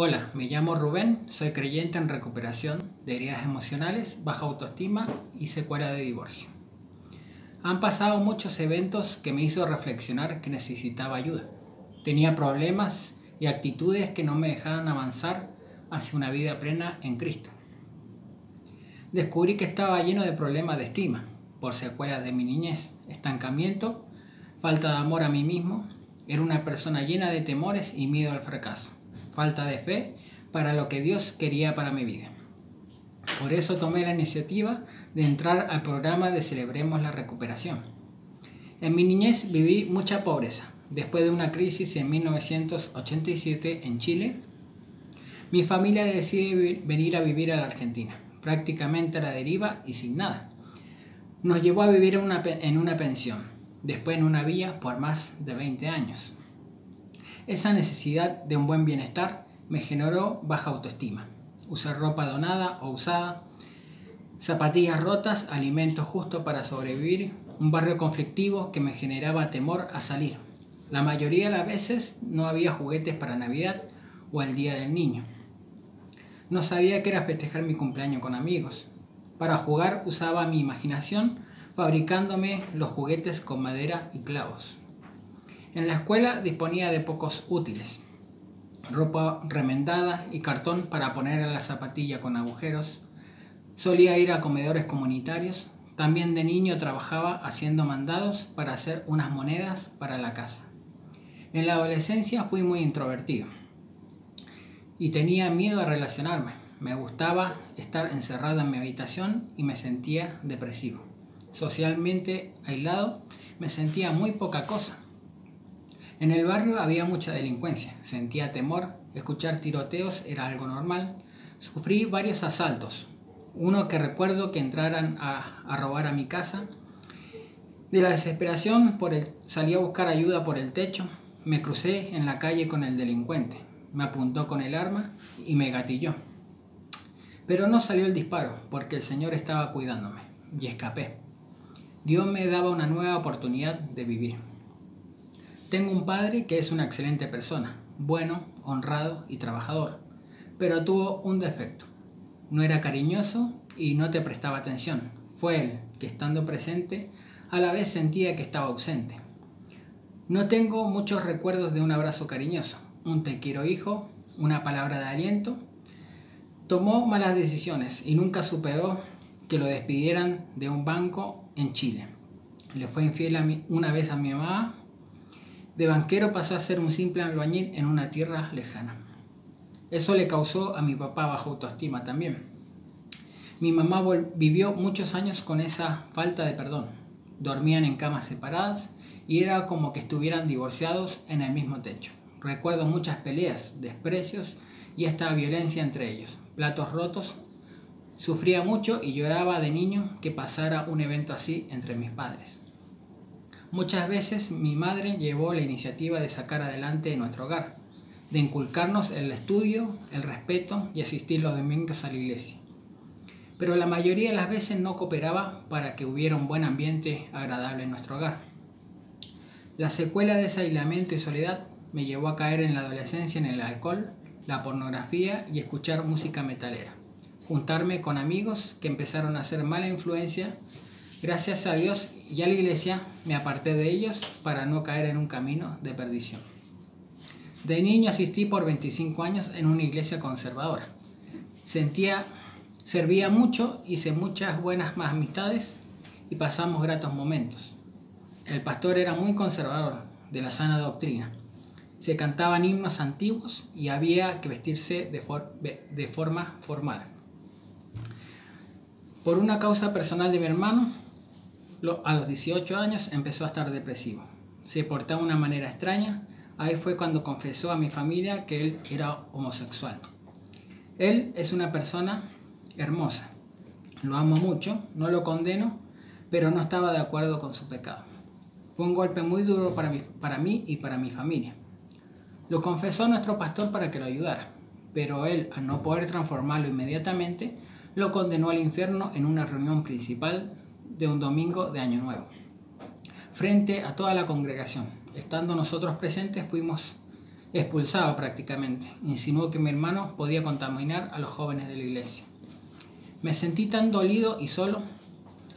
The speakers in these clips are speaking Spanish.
Hola, me llamo Rubén, soy creyente en recuperación de heridas emocionales, baja autoestima y secuela de divorcio. Han pasado muchos eventos que me hizo reflexionar que necesitaba ayuda. Tenía problemas y actitudes que no me dejaban avanzar hacia una vida plena en Cristo. Descubrí que estaba lleno de problemas de estima, por secuelas de mi niñez, estancamiento, falta de amor a mí mismo. Era una persona llena de temores y miedo al fracaso, falta de fe para lo que Dios quería para mi vida. Por eso tomé la iniciativa de entrar al programa de Celebremos la Recuperación. En mi niñez viví mucha pobreza. Después de una crisis en 1987 en Chile, mi familia decide venir a vivir a la Argentina, prácticamente a la deriva y sin nada. Nos llevó a vivir en una pensión, después en una villa por más de 20 años. Esa necesidad de un buen bienestar me generó baja autoestima. Usar ropa donada o usada, zapatillas rotas, alimentos justos para sobrevivir, un barrio conflictivo que me generaba temor a salir. La mayoría de las veces no había juguetes para Navidad o el Día del Niño. No sabía qué era festejar mi cumpleaños con amigos. Para jugar usaba mi imaginación, fabricándome los juguetes con madera y clavos. En la escuela disponía de pocos útiles, ropa remendada y cartón para poner a la zapatilla con agujeros. Solía ir a comedores comunitarios. También de niño trabajaba haciendo mandados para hacer unas monedas para la casa. En la adolescencia fui muy introvertido y tenía miedo a relacionarme. Me gustaba estar encerrado en mi habitación y me sentía depresivo. Socialmente aislado, me sentía muy poca cosa. En el barrio había mucha delincuencia, sentía temor, escuchar tiroteos era algo normal. Sufrí varios asaltos, uno que recuerdo que entraran a robar a mi casa. De la desesperación salí a buscar ayuda por el techo, me crucé en la calle con el delincuente, me apuntó con el arma y me gatilló. Pero no salió el disparo porque el Señor estaba cuidándome y escapé. Dios me daba una nueva oportunidad de vivir. Tengo un padre que es una excelente persona, bueno, honrado y trabajador, pero tuvo un defecto. No era cariñoso y no te prestaba atención. Fue él que, estando presente, a la vez sentía que estaba ausente. No tengo muchos recuerdos de un abrazo cariñoso, un te quiero hijo, una palabra de aliento. Tomó malas decisiones y nunca superó que lo despidieran de un banco en Chile. Le fue infiel una vez a mi mamá. De banquero pasó a ser un simple albañil en una tierra lejana. Eso le causó a mi papá baja autoestima también. Mi mamá vivió muchos años con esa falta de perdón. Dormían en camas separadas y era como que estuvieran divorciados en el mismo techo. Recuerdo muchas peleas, desprecios y hasta violencia entre ellos. Platos rotos. Sufría mucho y lloraba de niño que pasara un evento así entre mis padres. Muchas veces mi madre llevó la iniciativa de sacar adelante nuestro hogar, de inculcarnos el estudio, el respeto y asistir los domingos a la iglesia. Pero la mayoría de las veces no cooperaba para que hubiera un buen ambiente agradable en nuestro hogar. La secuela de ese aislamiento y soledad me llevó a caer en la adolescencia en el alcohol, la pornografía y escuchar música metalera. Juntarme con amigos que empezaron a ser mala influencia. Gracias a Dios y a la iglesia me aparté de ellos para no caer en un camino de perdición. De niño asistí por 25 años en una iglesia conservadora. Servía mucho, hice muchas buenas amistades y pasamos gratos momentos. El pastor era muy conservador, de la sana doctrina. Se cantaban himnos antiguos y había que vestirse de forma formal. Por una causa personal de mi hermano, a los 18 años empezó a estar depresivo. Se portaba de una manera extraña. Ahí fue cuando confesó a mi familia que él era homosexual. Él es una persona hermosa. Lo amo mucho, no lo condeno, pero no estaba de acuerdo con su pecado. Fue un golpe muy duro para mí y para mi familia. Lo confesó a nuestro pastor para que lo ayudara, pero él, al no poder transformarlo inmediatamente, lo condenó al infierno en una reunión principal de un domingo de Año Nuevo, frente a toda la congregación. Estando nosotros presentes, fuimos expulsaba prácticamente. Insinuó que mi hermano podía contaminar a los jóvenes de la iglesia. Me sentí tan dolido y solo.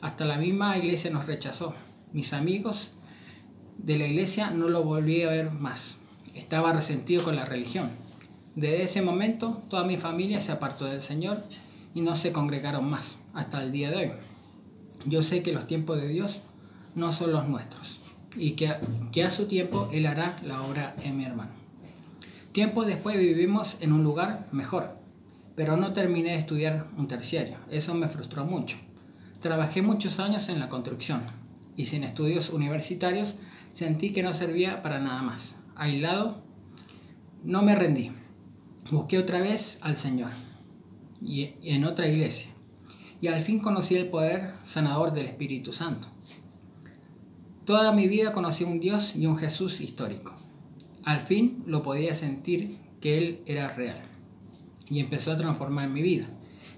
Hasta la misma iglesia nos rechazó. Mis amigos de la iglesia no lo volví a ver más. Estaba resentido con la religión. Desde ese momento, toda mi familia se apartó del Señor y no se congregaron más, hasta el día de hoy. Yo sé que los tiempos de Dios no son los nuestros y que a su tiempo Él hará la obra en mi hermano. Tiempo después vivimos en un lugar mejor, pero no terminé de estudiar un terciario. Eso me frustró mucho. Trabajé muchos años en la construcción y sin estudios universitarios sentí que no servía para nada más. Aislado, no me rendí. Busqué otra vez al Señor y en otra iglesia. Y al fin conocí el poder sanador del Espíritu Santo. Toda mi vida conocí un Dios y un Jesús histórico. Al fin lo podía sentir que Él era real. Y empezó a transformar mi vida.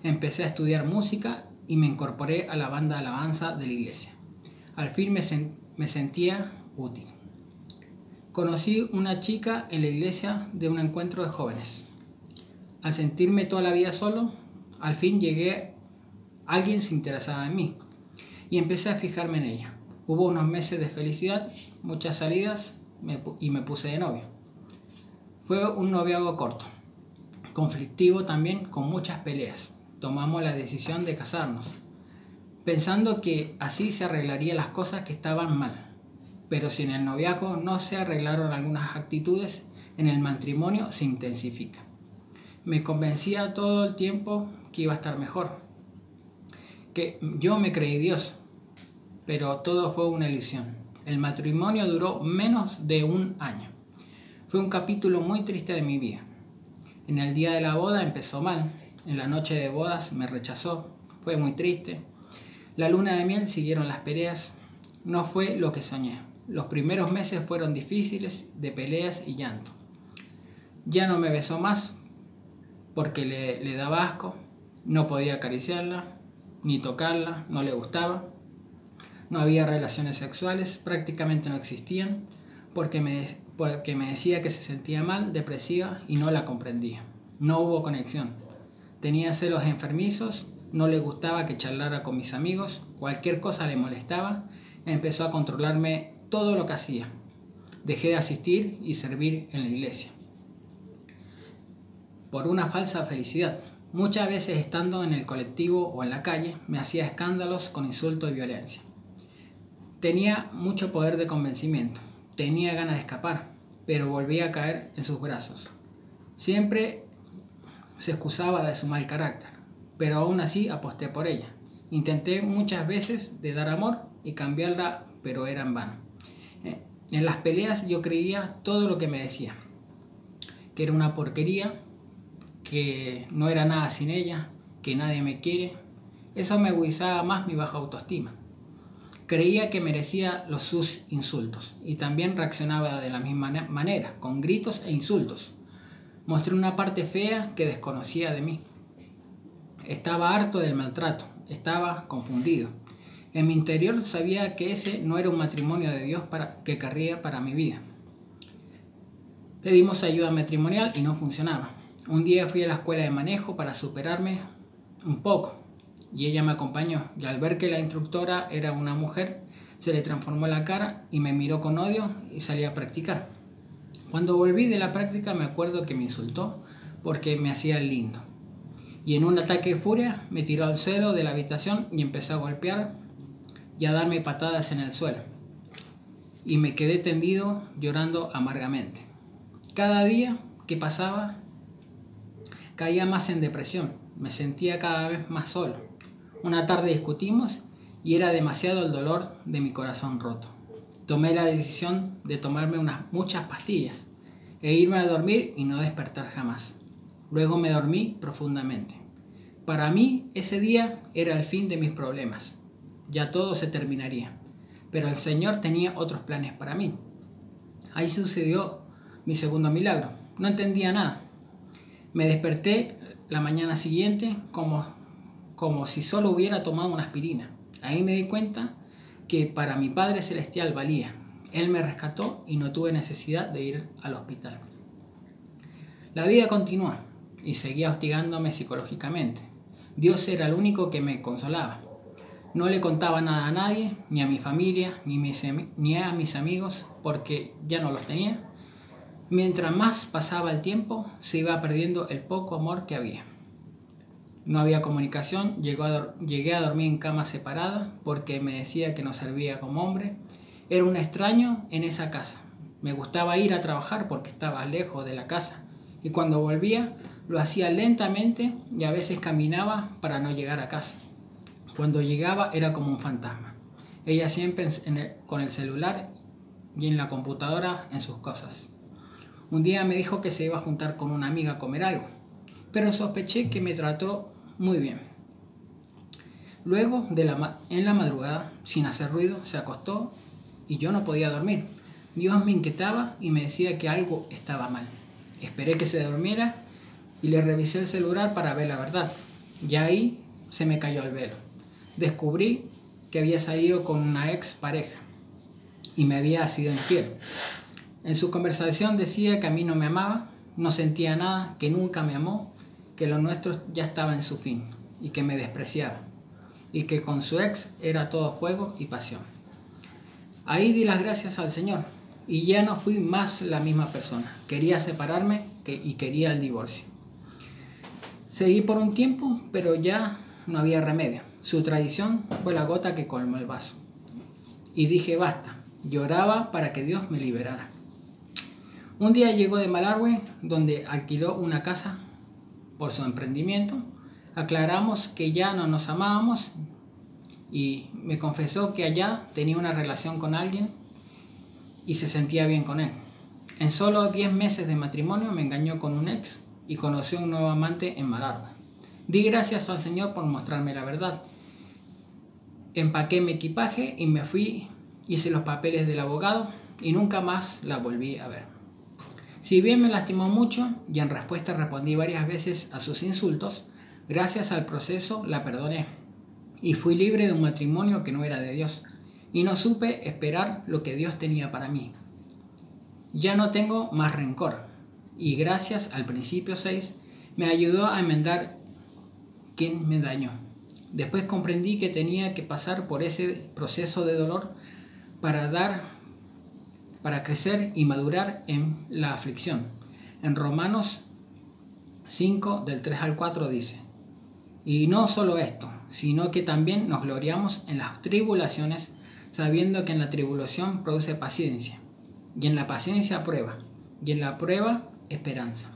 Empecé a estudiar música y me incorporé a la banda de alabanza de la iglesia. Al fin me sentía útil. Conocí una chica en la iglesia de un encuentro de jóvenes. Al sentirme toda la vida solo, al fin alguien se interesaba en mí y empecé a fijarme en ella. Hubo unos meses de felicidad, muchas salidas y me puse de novio. Fue un noviazgo corto, conflictivo también, con muchas peleas. Tomamos la decisión de casarnos, pensando que así se arreglarían las cosas que estaban mal. Pero si en el noviazgo no se arreglaron algunas actitudes, en el matrimonio se intensifica. Me convencía todo el tiempo que iba a estar mejor, que yo me creí Dios, pero todo fue una ilusión. El matrimonio duró menos de un año. Fue un capítulo muy triste de mi vida. En el día de la boda empezó mal, en la noche de bodas me rechazó, fue muy triste. La luna de miel siguieron las peleas, no fue lo que soñé. Los primeros meses fueron difíciles, de peleas y llanto. Ya no me besó más porque le daba asco, no podía acariciarla, ni tocarla, no le gustaba. No había relaciones sexuales, prácticamente no existían, porque me decía que se sentía mal, depresiva y no la comprendía. No hubo conexión. Tenía celos enfermizos, no le gustaba que charlara con mis amigos, cualquier cosa le molestaba, empezó a controlarme todo lo que hacía. Dejé de asistir y servir en la iglesia por una falsa felicidad. Muchas veces estando en el colectivo o en la calle me hacía escándalos con insultos y violencia. Tenía mucho poder de convencimiento, tenía ganas de escapar, pero volvía a caer en sus brazos. Siempre se excusaba de su mal carácter, pero aún así aposté por ella. Intenté muchas veces de dar amor y cambiarla, pero era en vano. En las peleas yo creía todo lo que me decía, que era una porquería, que no era nada sin ella, que nadie me quiere. Eso me agudizaba más mi baja autoestima. Creía que merecía sus insultos y también reaccionaba de la misma manera, con gritos e insultos. Mostré una parte fea que desconocía de mí. Estaba harto del maltrato, estaba confundido. En mi interior sabía que ese no era un matrimonio de Dios que querría para mi vida. Pedimos ayuda matrimonial y no funcionaba. Un día fui a la escuela de manejo para superarme un poco y ella me acompañó, y al ver que la instructora era una mujer, se le transformó la cara y me miró con odio y salí a practicar. Cuando volví de la práctica me acuerdo que me insultó porque me hacía el lindo. Y en un ataque de furia me tiró al suelo de la habitación y empezó a golpear y a darme patadas en el suelo. Y me quedé tendido llorando amargamente. Cada día que pasaba caía más en depresión, me sentía cada vez más solo. Una tarde discutimos y era demasiado el dolor de mi corazón roto. Tomé la decisión de tomarme muchas pastillas e irme a dormir y no despertar jamás. Luego me dormí profundamente. Para mí ese día era el fin de mis problemas. Ya todo se terminaría. Pero el Señor tenía otros planes para mí. Ahí sucedió mi segundo milagro. No entendía nada. Me desperté la mañana siguiente como si solo hubiera tomado una aspirina. Ahí me di cuenta que para mi Padre Celestial valía. Él me rescató y no tuve necesidad de ir al hospital. La vida continuó y seguía hostigándome psicológicamente. Dios era el único que me consolaba. No le contaba nada a nadie, ni a mi familia, ni a mis amigos, porque ya no los tenía. Mientras más pasaba el tiempo, se iba perdiendo el poco amor que había. No había comunicación, llegué a dormir en cama separada porque me decía que no servía como hombre. Era un extraño en esa casa. Me gustaba ir a trabajar porque estaba lejos de la casa y cuando volvía lo hacía lentamente y a veces caminaba para no llegar a casa. Cuando llegaba era como un fantasma. Ella siempre con el celular y en la computadora en sus cosas. Un día me dijo que se iba a juntar con una amiga a comer algo, pero sospeché que me trató muy bien. Luego, en la madrugada, sin hacer ruido, se acostó y yo no podía dormir. Dios me inquietaba y me decía que algo estaba mal. Esperé que se durmiera y le revisé el celular para ver la verdad. Y ahí se me cayó el velo. Descubrí que había salido con una ex pareja y me había sido infiel. En su conversación decía que a mí no me amaba, no sentía nada, que nunca me amó, que lo nuestro ya estaba en su fin y que me despreciaba y que con su ex era todo juego y pasión. Ahí di las gracias al Señor y ya no fui más la misma persona. Quería separarme y quería el divorcio. Seguí por un tiempo, pero ya no había remedio. Su traición fue la gota que colmó el vaso. Y dije basta. Lloraba para que Dios me liberara. Un día llegó de Malargüe, donde alquiló una casa por su emprendimiento. Aclaramos que ya no nos amábamos y me confesó que allá tenía una relación con alguien y se sentía bien con él. En solo 10 meses de matrimonio me engañó con un ex y conoció un nuevo amante en Malargüe. Di gracias al Señor por mostrarme la verdad. Empaqué mi equipaje y me fui, hice los papeles del abogado y nunca más la volví a ver. Si bien me lastimó mucho y en respuesta respondí varias veces a sus insultos, gracias al proceso la perdoné y fui libre de un matrimonio que no era de Dios y no supe esperar lo que Dios tenía para mí. Ya no tengo más rencor y gracias al principio 6 me ayudó a enmendar quien me dañó. Después comprendí que tenía que pasar por ese proceso de dolor para crecer y madurar en la aflicción. En Romanos 5, del 3 al 4 dice: y no solo esto, sino que también nos gloriamos en las tribulaciones, sabiendo que en la tribulación produce paciencia, y en la paciencia prueba, y en la prueba esperanza.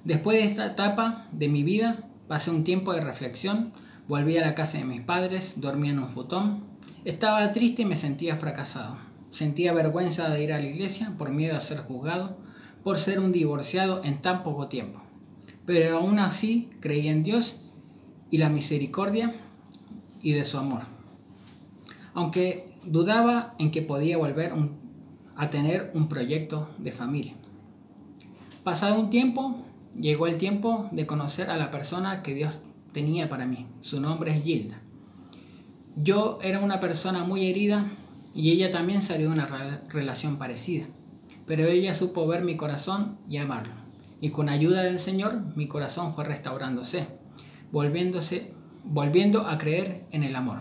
Después de esta etapa de mi vida, pasé un tiempo de reflexión, volví a la casa de mis padres, dormía en un futón, estaba triste y me sentía fracasado. Sentía vergüenza de ir a la iglesia por miedo a ser juzgado, por ser un divorciado en tan poco tiempo. Pero aún así creí en Dios y la misericordia y de su amor. Aunque dudaba en que podía volver a tener un proyecto de familia. Pasado un tiempo, llegó el tiempo de conocer a la persona que Dios tenía para mí. Su nombre es Gilda. Yo era una persona muy herida y ella también salió de una relación parecida. Pero ella supo ver mi corazón y amarlo. Y con ayuda del Señor, mi corazón fue restaurándose, volviendo a creer en el amor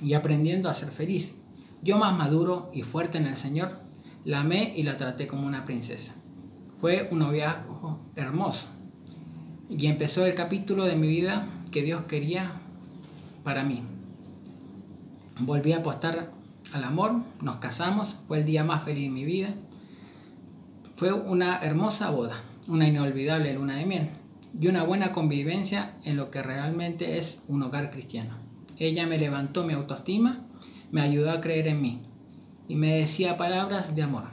y aprendiendo a ser feliz. Yo, más maduro y fuerte en el Señor, la amé y la traté como una princesa. Fue un noviazgo hermoso y empezó el capítulo de mi vida que Dios quería para mí. Volví a apostar al amor, nos casamos, fue el día más feliz de mi vida. Fue una hermosa boda, una inolvidable luna de miel y una buena convivencia en lo que realmente es un hogar cristiano. Ella me levantó mi autoestima, me ayudó a creer en mí y me decía palabras de amor.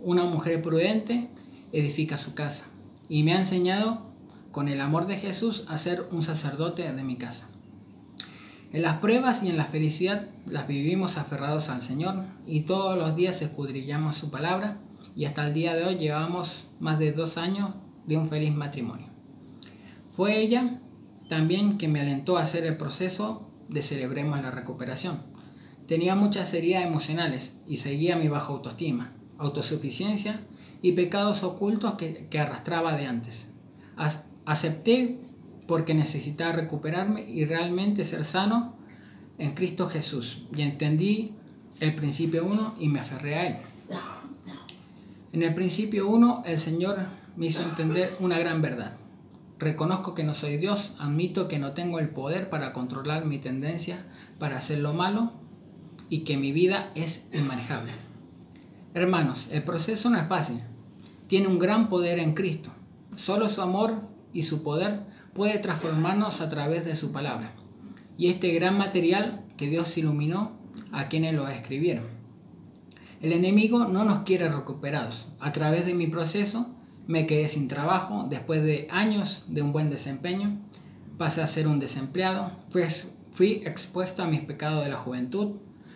Una mujer prudente edifica su casa y me ha enseñado con el amor de Jesús a ser un sacerdote de mi casa. En las pruebas y en la felicidad las vivimos aferrados al Señor y todos los días escudriñamos su palabra y hasta el día de hoy llevamos más de 2 años de un feliz matrimonio. Fue ella también que me alentó a hacer el proceso de Celebremos la Recuperación. Tenía muchas heridas emocionales y seguía mi baja autoestima, autosuficiencia y pecados ocultos que arrastraba de antes. Acepté porque necesitaba recuperarme y realmente ser sano en Cristo Jesús, y entendí el principio 1 y me aferré a él. En el principio 1 el Señor me hizo entender una gran verdad. Reconozco que no soy Dios, admito que no tengo el poder para controlar mi tendencia para hacer lo malo y que mi vida es inmanejable. Hermanos, el proceso no es fácil. Tiene un gran poder en Cristo. Solo su amor y su poder puede transformarnos a través de su palabra y este gran material que Dios iluminó a quienes lo escribieron. El enemigo no nos quiere recuperados. A través de mi proceso me quedé sin trabajo después de años de un buen desempeño. Pasé a ser un desempleado. Fui expuesto a mis pecados de la juventud,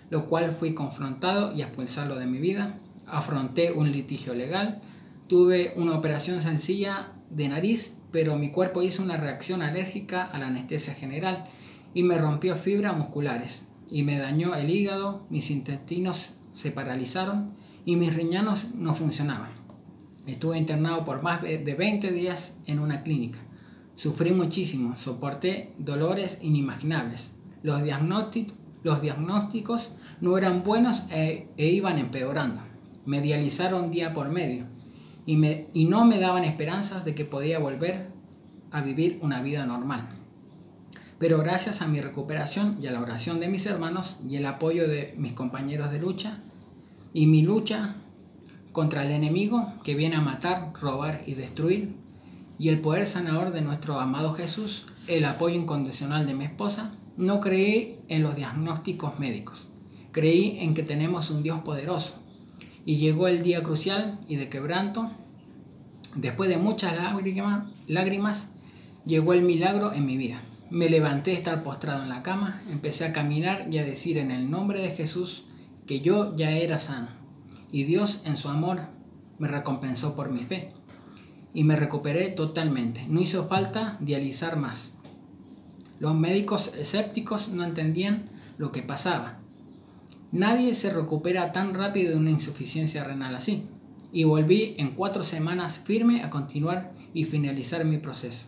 lo cual fui confrontado y expulsado de mi vida. Afronté un litigio legal. Tuve una operación sencilla de nariz, pero mi cuerpo hizo una reacción alérgica a la anestesia general y me rompió fibras musculares y me dañó el hígado, mis intestinos se paralizaron y mis riñones no funcionaban. Estuve internado por más de 20 días en una clínica. Sufrí muchísimo, soporté dolores inimaginables. Los diagnósticos no eran buenos e iban empeorando. Me dializaron día por medio y no me daban esperanzas de que podía volver a vivir una vida normal. Pero gracias a mi recuperación y a la oración de mis hermanos y el apoyo de mis compañeros de lucha y mi lucha contra el enemigo que viene a matar, robar y destruir, y el poder sanador de nuestro amado Jesús, el apoyo incondicional de mi esposa, no creí en los diagnósticos médicos. Creí en que tenemos un Dios poderoso. Y llegó el día crucial y de quebranto. Después de muchas lágrimas, llegó el milagro en mi vida. Me levanté de estar postrado en la cama, empecé a caminar y a decir en el nombre de Jesús que yo ya era sano. Y Dios en su amor me recompensó por mi fe. Y me recuperé totalmente. No hizo falta dializar más. Los médicos escépticos no entendían lo que pasaba. Nadie se recupera tan rápido de una insuficiencia renal así. Y volví en 4 semanas firme a continuar y finalizar mi proceso.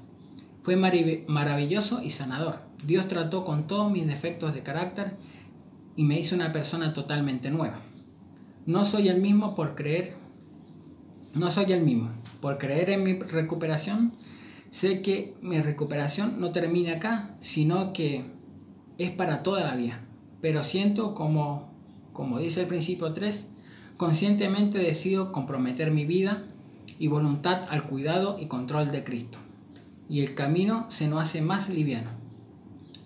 Fue maravilloso y sanador. Dios trató con todos mis defectos de carácter y me hizo una persona totalmente nueva. No soy el mismo por creer en mi recuperación. Sé que mi recuperación no termina acá, sino que es para toda la vida. Pero siento como dice el principio 3, conscientemente decido comprometer mi vida y voluntad al cuidado y control de Cristo. Y el camino se nos hace más liviano.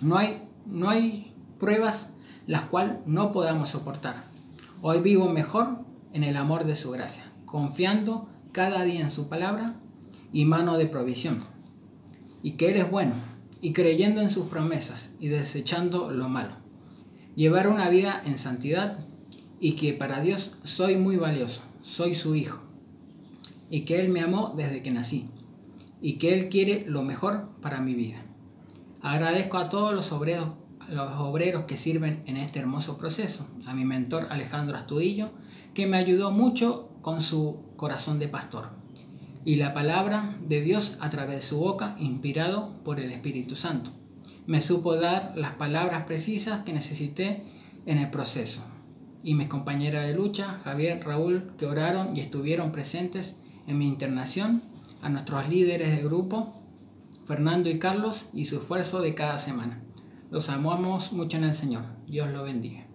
No hay pruebas las cuales no podamos soportar. Hoy vivo mejor en el amor de su gracia, confiando cada día en su palabra y mano de provisión. Y que Él es bueno, y creyendo en sus promesas y desechando lo malo. Llevar una vida en santidad y que para Dios soy muy valioso, soy su hijo. Y que Él me amó desde que nací. Y que Él quiere lo mejor para mi vida. Agradezco a todos los obreros que sirven en este hermoso proceso. A mi mentor Alejandro Astudillo, que me ayudó mucho con su corazón de pastor. Y la palabra de Dios a través de su boca, inspirado por el Espíritu Santo. Me supo dar las palabras precisas que necesité en el proceso. Y mis compañeras de lucha, Javier, Raúl, que oraron y estuvieron presentes en mi internación, a nuestros líderes de grupo, Fernando y Carlos, y su esfuerzo de cada semana. Los amamos mucho en el Señor. Dios lo bendiga.